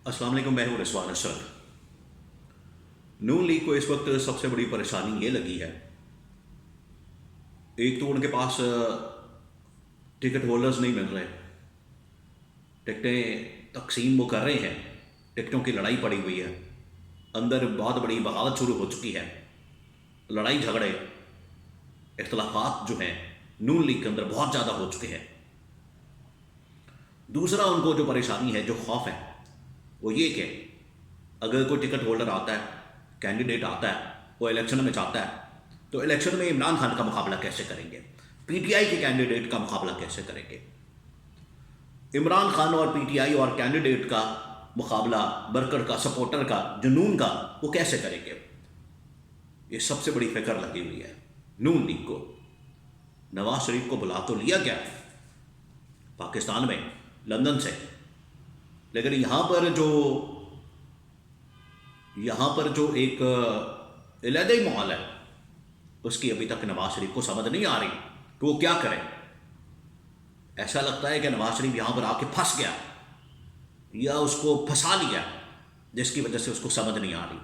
अस्सलाम वालेकुम, मैं हूं रिजवान असद। नून लीग को इस वक्त सबसे बड़ी परेशानी ये लगी है, एक तो उनके पास टिकट होल्डर्स नहीं मिल रहे, टिकटें तकसीम वो कर रहे हैं, टिकटों की लड़ाई पड़ी हुई है, अंदर बहुत बड़ी बगावत शुरू हो चुकी है, लड़ाई झगड़े इख्तलाफात जो हैं नून लीग के अंदर बहुत ज़्यादा हो चुके हैं। दूसरा उनको जो परेशानी है, जो खौफ है, वो ये कि अगर कोई टिकट होल्डर आता है, कैंडिडेट आता है, वो इलेक्शन में जाता है, तो इलेक्शन में इमरान खान का मुकाबला कैसे करेंगे, पीटीआई के कैंडिडेट का मुकाबला कैसे करेंगे। इमरान खान और पीटीआई और कैंडिडेट का मुकाबला, वर्कर का, सपोर्टर का, जुनून का, वो कैसे करेंगे। ये सबसे बड़ी फिक्र लगी हुई है नून लीग को। नवाज शरीफ को बुला तो लिया गया पाकिस्तान में, लंदन से, लेकिन यहाँ पर जो एक इलाही माहौल है, उसकी अभी तक नवाज शरीफ को समझ नहीं आ रही कि वो क्या करें। ऐसा लगता है कि नवाज शरीफ यहाँ पर आके फंस गया या उसको फंसा लिया, जिसकी वजह से उसको समझ नहीं आ रही।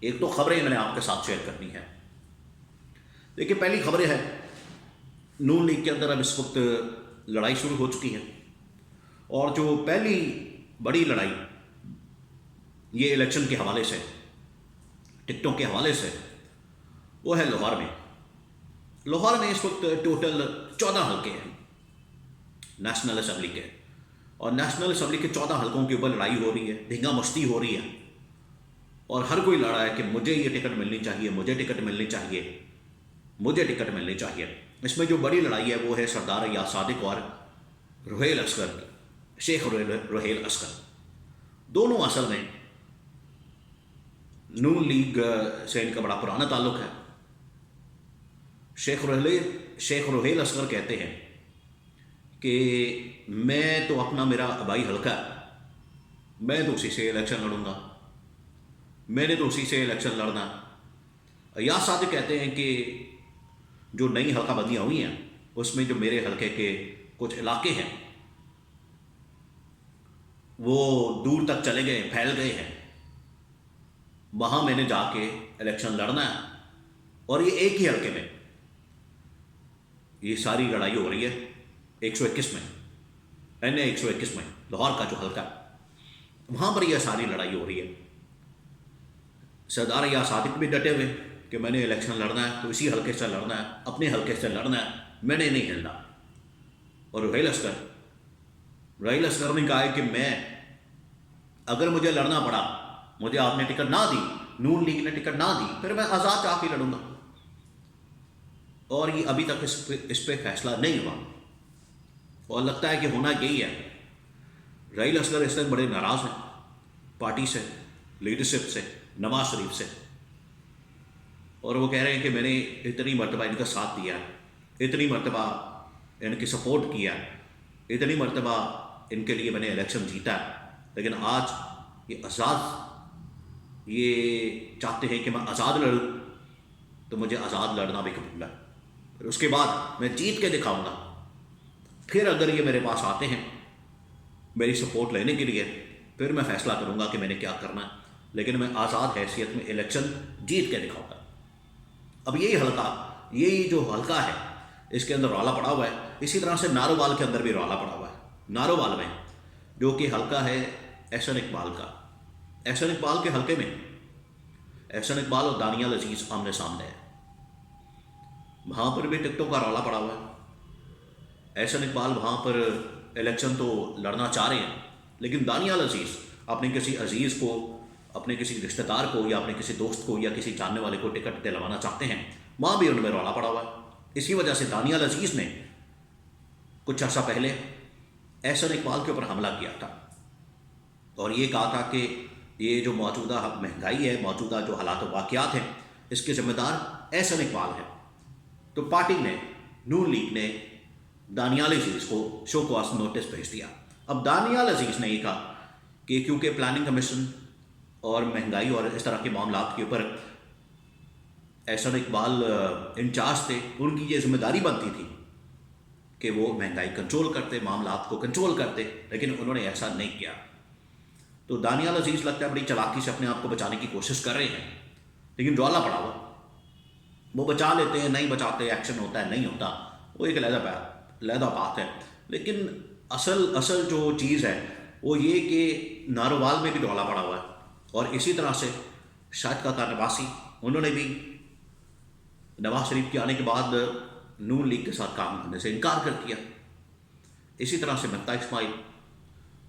एक तो खबरें मैंने आपके साथ शेयर करनी है। देखिए, पहली खबरें हैं, नून लीग के अंदर अब इस वक्त लड़ाई शुरू हो चुकी है, और जो पहली बड़ी लड़ाई ये इलेक्शन के हवाले से, टिकटों के हवाले से, वो है लाहौर में। लाहौर में इस वक्त टोटल 14 हल्के हैं नेशनल असम्बली के, और नेशनल असम्बली के 14 हल्कों के ऊपर लड़ाई हो रही है, ढींगा मस्ती हो रही है, और हर कोई लड़ा है कि मुझे ये टिकट मिलनी चाहिए, मुझे टिकट मिलनी चाहिए, मुझे टिकट मिलनी चाहिए। इसमें जो बड़ी लड़ाई है वो है सरदार अयाज सादिक और रुहेल असगर की, शेख रुहेल असगर। दोनों असल में नून लीग से इनका बड़ा पुराना ताल्लुक है। शेख रुहेल असगर कहते हैं कि मैं तो अपना, मेरा आबाई हल्का है, मैं तो उसी से इलेक्शन लड़ूंगा, मैंने तो उसी से इलेक्शन लड़ना। अयाज सादिक कहते हैं कि जो नई हल्का बंदियाँ हुई हैं उसमें जो मेरे हल्के के कुछ इलाके हैं वो दूर तक चले गए, फैल गए हैं, वहाँ मैंने जाके इलेक्शन लड़ना है। और ये एक ही हल्के में ये सारी लड़ाई हो रही है 121 में, NA 121 में, लाहौर का जो हल्का है, वहाँ पर यह सारी लड़ाई हो रही है। सरदार अयाज सादिक भी डटे हुए कि मैंने इलेक्शन लड़ना है तो इसी हल्के से लड़ना है, अपने हल्के से लड़ना है, मैंने नहीं हिलना। और रुहेल असगर ने कहा है कि मैं, अगर मुझे लड़ना पड़ा, मुझे आपने टिकट ना दी, नून लीग ने टिकट ना दी, फिर मैं आज़ाद जाके लड़ूंगा। और ये अभी तक इस पे फैसला नहीं हुआ, और लगता है कि होना यही है। रुहेल असगर इस तक बड़े नाराज़ हैं पार्टी से, लीडरशिप से, नवाज शरीफ से, और वो कह रहे हैं कि मैंने इतनी मरतबा इनका साथ दिया, इतनी मरतबा इनकी सपोर्ट किया, इतनी मरतबा इनके लिए मैंने इलेक्शन जीता, लेकिन आज ये आज़ाद, ये चाहते हैं कि मैं आज़ाद लड़ूँ, तो मुझे आज़ाद लड़ना भी कबूल है। फिर उसके बाद मैं जीत के दिखाऊंगा, फिर अगर ये मेरे पास आते हैं मेरी सपोर्ट लेने के लिए, फिर मैं फैसला करूंगा कि मैंने क्या करना है, लेकिन मैं आज़ाद हैसियत में इलेक्शन जीत के दिखाऊंगा। अब यही जो हल्का है, इसके अंदर रौला पड़ा हुआ है। इसी तरह से नारोवाल के अंदर भी रौला पड़ा हुआ है। नारोवाल में जो कि हल्का है एहसन इकबाल का, एहसन इकबाल के हल्के में एहसन इकबाल और दानियाल अजीज आमने सामने है, वहाँ पर भी टिकटों का रौला पड़ा हुआ है। एहसन इकबाल वहाँ पर इलेक्शन तो लड़ना चाह रहे हैं, लेकिन दानियाल अजीज अपने किसी अजीज़ को, अपने किसी रिश्तेदार को, या अपने किसी दोस्त को, या किसी जानने वाले को टिकट दिलवाना चाहते हैं, वहाँ भी उनमें रौला पड़ा हुआ है। इसी वजह से दानियाल अजीज़ ने कुछ अर्सा पहले एहसन इकबाल के ऊपर हमला किया था, और ये कहा था कि ये जो मौजूदा महंगाई है, मौजूदा जो हालात वाक़यात हैं, इसके ज़िम्मेदार एहसन इकबाल है। तो पार्टी ने, नून लीग ने दानियाल अजीज़ को शो कॉज नोटिस भेज दिया। अब दानियाल अजीज़ ने ये कहा कि क्योंकि प्लानिंग कमीशन और महंगाई और इस तरह के मामलों के ऊपर एहसन इकबाल इंचार्ज थे, उनकी ये जिम्मेदारी बनती थी कि वो महंगाई कंट्रोल करते, मामलात को कंट्रोल करते, लेकिन उन्होंने ऐसा नहीं किया। तो दानियाल अजीज़ लगता है बड़ी चालाकी से अपने आप को बचाने की कोशिश कर रहे हैं, लेकिन रौला पड़ा हुआ। वो बचा लेते हैं, नहीं बचाते, एक्शन होता है नहीं होता, वो एक लहदा बात है। लेकिन असल जो चीज़ है वो ये कि नारोवाल में भी रौला पड़ा हुआ है, और इसी तरह से शाहिद काका नवासी, उन्होंने भी नवाज शरीफ के आने के बाद नून लीग के साथ काम करने से इनकार कर दिया। इसी तरह से मफ्ता इस्माइल।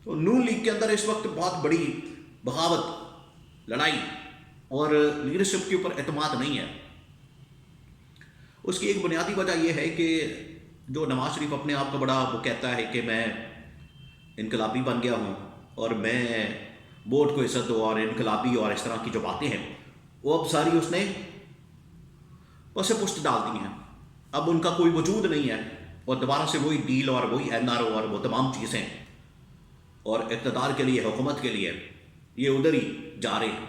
तो नून लीग के अंदर इस वक्त बहुत बड़ी बगावत, लड़ाई और लीडरशिप के ऊपर एतमाद नहीं है। उसकी एक बुनियादी वजह यह है कि जो नवाज शरीफ अपने आप को बड़ा वो कहता है कि मैं इनकलाबी बन गया हूँ और मैं वोट को इज्जत दो और इनकलाबी और इस तरह की जो बातें हैं वो अब सारी उसने पसे पुष्ट डाल दी हैं। अब उनका कोई वजूद नहीं है और दोबारा से वही डील और वही एनआरओ और वो तमाम चीज़ें और इक़्तिदार के लिए, हुकूमत के लिए ये उधर ही जा रहे हैं।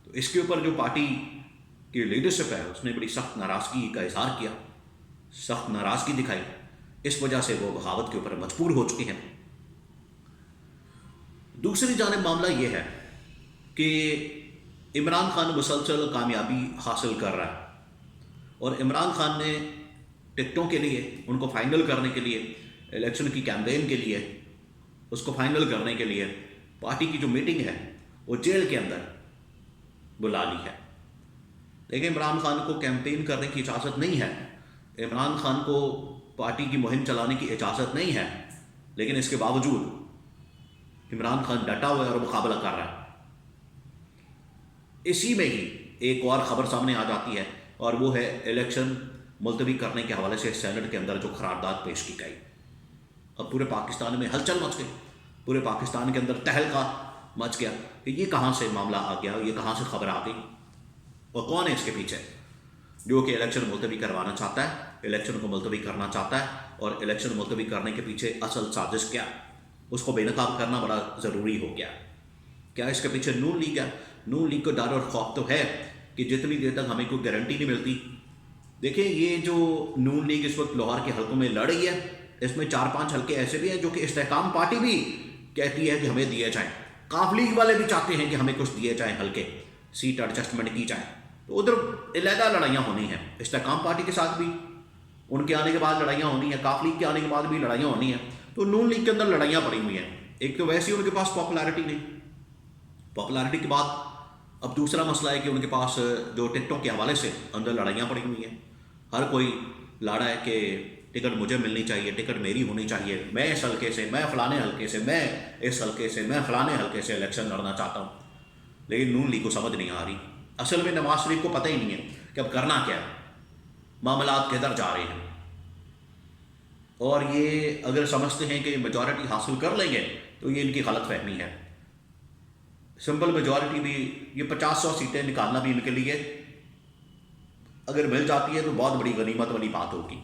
तो इसके ऊपर जो पार्टी की लीडरशिप है उसने बड़ी सख्त नाराज़गी का इजहार किया, सख्त नाराज़गी दिखाई। इस वजह से वो बगावत के ऊपर मजबूर हो चुके हैं। दूसरी जानिब मामला ये है कि इमरान खान मुसलसल कामयाबी हासिल कर रहा है और इमरान खान ने टिकटों के लिए, उनको फाइनल करने के लिए, इलेक्शन की कैंपेन के लिए, उसको फाइनल करने के लिए पार्टी की जो मीटिंग है वो जेल के अंदर बुला ली है। लेकिन इमरान खान को कैंपेन करने की इजाज़त नहीं है, इमरान खान को पार्टी की मुहिम चलाने की इजाज़त नहीं है, लेकिन इसके बावजूद इमरान खान डटा हुआ है और मुकाबला कर रहा है। इसी में ही एक और ख़बर सामने आ जाती है और वो है इलेक्शन मुलतवी करने के हवाले से सेनेट के अंदर जो करारदाद पेश की गई। अब पूरे पाकिस्तान में हलचल मच गई, पूरे पाकिस्तान के अंदर तहलका मच गया कि ये कहाँ से मामला आ गया, ये कहाँ से खबर आ गई और कौन है इसके पीछे जो कि इलेक्शन मुलतवी करवाना चाहता है, इलेक्शन को मुलतवी करना चाहता है, और इलेक्शन मुलतवी करने के पीछे असल साजिश क्या, उसको बेनकाब करना बड़ा ज़रूरी हो गया। क्या इसके पीछे नून लीग है? नून लीग को डर और खौफ तो है कि जितनी देर तक हमें कोई गारंटी नहीं मिलती। देखिए, ये जो नून लीग इस वक्त लाहौर के हलकों में लड़ रही है, इसमें 4-5 हलके ऐसे भी हैं जो कि इस्तेहकाम पार्टी भी कहती है कि हमें दिए जाएं, काफ लीग वाले भी चाहते हैं कि हमें कुछ दिए जाएं, हल्के सीट एडजस्टमेंट की जाए। तो उधर अलहदा लड़ाइयाँ होनी हैं, इस्तेहकाम पार्टी के साथ भी उनके आने के बाद लड़ाइयाँ होनी है, काफ लीग के आने के बाद भी लड़ाइयाँ होनी है। तो नून लीग के अंदर लड़ाइयाँ पड़ी हुई हैं। एक तो वैसे ही उनके पास पॉपुलैरिटी नहीं, पॉपुलैरिटी के बाद अब दूसरा मसला है कि उनके पास जो टिकटों के हवाले से अंदर लड़ाइयाँ पड़ी हुई हैं। हर कोई लाड़ा है कि टिकट मुझे मिलनी चाहिए, टिकट मेरी होनी चाहिए, मैं इस हल्के से, मैं फलाने हल्के से, मैं इस हल्के से, मैं फलाने हल्के से इलेक्शन लड़ना चाहता हूँ। लेकिन नून लीग को समझ नहीं आ रही। असल में नवाज शरीफ को पता ही नहीं है कि अब करना क्या है, मामलात किधर जा रहे हैं। और ये अगर समझते हैं कि मेजॉरिटी हासिल कर लेंगे तो ये इनकी गलत फहमी है। सिंपल मेजॉरिटी भी, ये 50-100 सीटें निकालना भी इनके लिए अगर मिल जाती है तो बहुत बड़ी गनीमत वाली बात होगी।